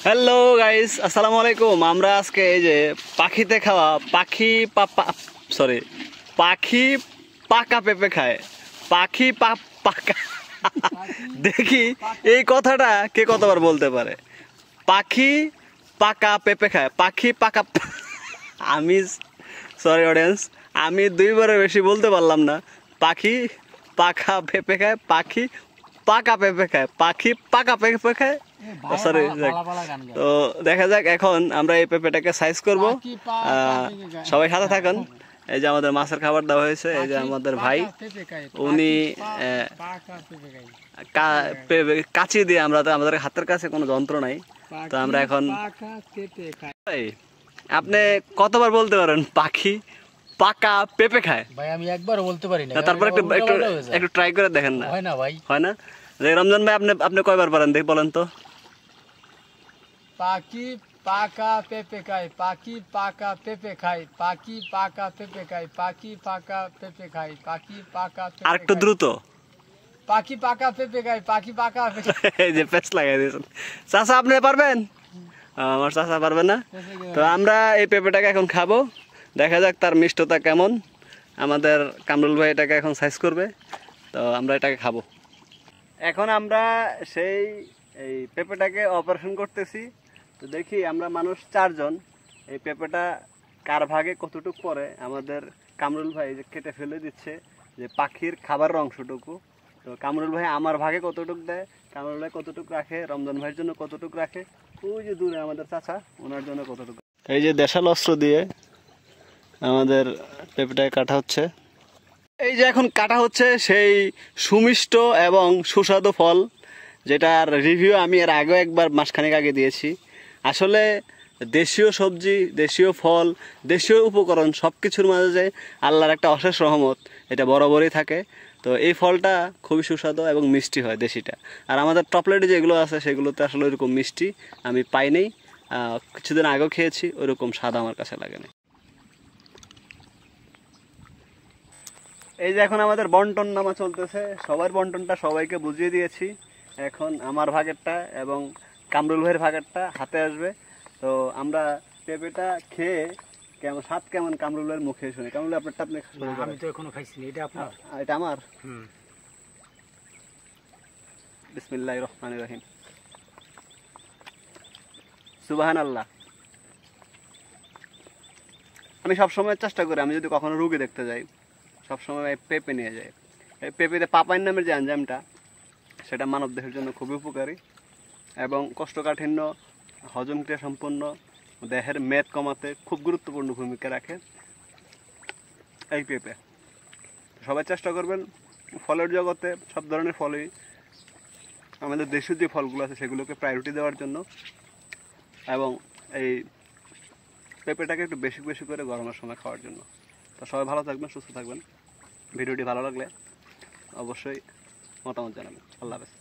Hello guys, আসসালামু আলাইকুম। আমরা আজকে এই যে পাখিতে খাওয়া পাখি পাকা পেঁপে খায়। পাখি পাকা দেখি এই কথাটা কে কতবার বলতে পারে। পাখি পাকা পেঁপে খায়, পাখি পাকা আমি সরি অডিয়েন্স, আমি দুইবারের বেশি বলতে পারলাম না। পাখি পাকা পেঁপে খায়, পাখি পাকা পেঁপে খায়, পাখি পাকা পেঁপে খায়। সরি, তো দেখা যাক এখন আমরা এই পেঁপেটাকে সাইজ করব। সবাই সাথে থাকুন। এই যে আমাদের মাছের খাবার দেওয়া হয়েছে, এই যে আমাদের ভাই উনি কাঁচি দিয়ে, আমরা তো আমাদের হাতের কাছে কোনো যন্ত্র নাই, তো আমরা এখন আপনি কতবার বলতে পারেন পাখি পাকা পেঁপে খায়? ভাই আমি একবার বলতে পারি না, তারপর একটু ট্রাই করে দেখেন না। হয় না ভাই, হয় না? রমজান ভাই আপনি কয়বার পারেন দেখ বলেন তো। পাখি পাকা পেঁপে খায়, পাখি পাকা পেঁপে খায়, পাখি পাকা পেঁপে খায়, পাখি পাকা পেঁপে খায়, পাখি পাকা আর একটু দ্রুত। পাখি পাকা পেঁপে খায়, পাখি পাকা এই যে পেস্ট লাগাই দিয়েছেন। চাচা আপনি পারবেন? আমার চাচা পারবে না। তো আমরা এই পেঁপেটাকে এখন খাবো, দেখা যাক তার মিষ্টতা কেমন। আমাদের কামরুল ভাই এটাকে এখন সাইজ করবে, তো আমরা এটাকে খাবো। এখন আমরা সেই এই পেঁপেটাকে অপারেশন করতেছি। তো দেখি আমরা মানুষ 4 জন, এই পেঁপেটা কার ভাগে কতটুকু পড়ে। আমাদের কামরুল ভাই যে কেটে ফেলে দিচ্ছে যে পাখির খাবারের অংশটুকু। তো কামরুল ভাই আমার ভাগে কতটুকু দেয়, কামরুল ভাই কতটুকু রাখে, রমজান ভাইয়ের জন্য কতটুকু রাখে, ওই যে দূরে আমাদের চাচা ওনার জন্য কতটুকু। এই যে দেশাল অস্ত্র দিয়ে আমাদের পেঁপেটাকে কাটা হচ্ছে। এই যে এখন কাটা হচ্ছে সেই সুমিষ্ট এবং সুস্বাদু ফল, যেটার রিভিউ আমি এর আগেও একবার মাসখানেক আগে দিয়েছি। আসলে দেশীয় সবজি, দেশীয় ফল, দেশীয় উপকরণ সব কিছুর মাঝে যে আল্লাহর একটা অশেষ রহমত, এটা বরাবরই থাকে। তো এই ফলটা খুবই সুস্বাদু এবং মিষ্টি হয় দেশিটা। আর আমাদের টপলেটে যেগুলো আছে সেগুলোতে আসলে ওইরকম মিষ্টি আমি পাইনি। কিছুদিন আগেও খেয়েছি, ওইরকম স্বাদ আমার কাছে লাগে না। এই যে এখন আমাদের বন্টন নামা চলতেছে, সবার বন্টনটা সবাইকে বুঝিয়ে দিয়েছি। এখন আমার ভাগেরটা এবং কামরুল ভাইয়ের ভাগেরটা হাতে আসবে। তো আমরা পেঁপেটা খেয়ে কেমন স্বাদ কেমন কামরুল ভাইয়ের মুখে শুনি। কামরুল আপনারটা আপনি শুরু করেন। আমি তো এখনো খাইছি না, এটা আপনার? এটা আমার। বিসমিল্লাহির রহমানির রহিম। সুবহানাল্লাহ। আমি সবসময় চেষ্টা করি, আমি যদি কখনো রুগী দেখতে যাই সবসময় পেঁপে নিয়ে যাই। এই পেঁপেতে পাপাইন নামের যে এনজাইমটা, সেটা মানব দেহের জন্য খুবই উপকারী এবং কোষ্ঠকাঠিন্য, হজম ক্রিয়া সম্পন্ন, দেহের মেদ কমাতে খুব গুরুত্বপূর্ণ ভূমিকা রাখে এই পেঁপে। সবাই চেষ্টা করবেন ফলের জগতে সব ধরনের ফলই, আমাদের দেশীয় যে ফলগুলো আছে সেগুলোকে প্রায়োরিটি দেওয়ার জন্য, এবং এই পেঁপেটাকে একটু বেশি বেশি করে গরমের সময় খাওয়ার জন্য। তো সবাই ভালো থাকবেন, সুস্থ থাকবেন। ভিডিওটি ভালো লাগলে অবশ্যই মতামত জানাবেন। আল্লাহ হাফেজ।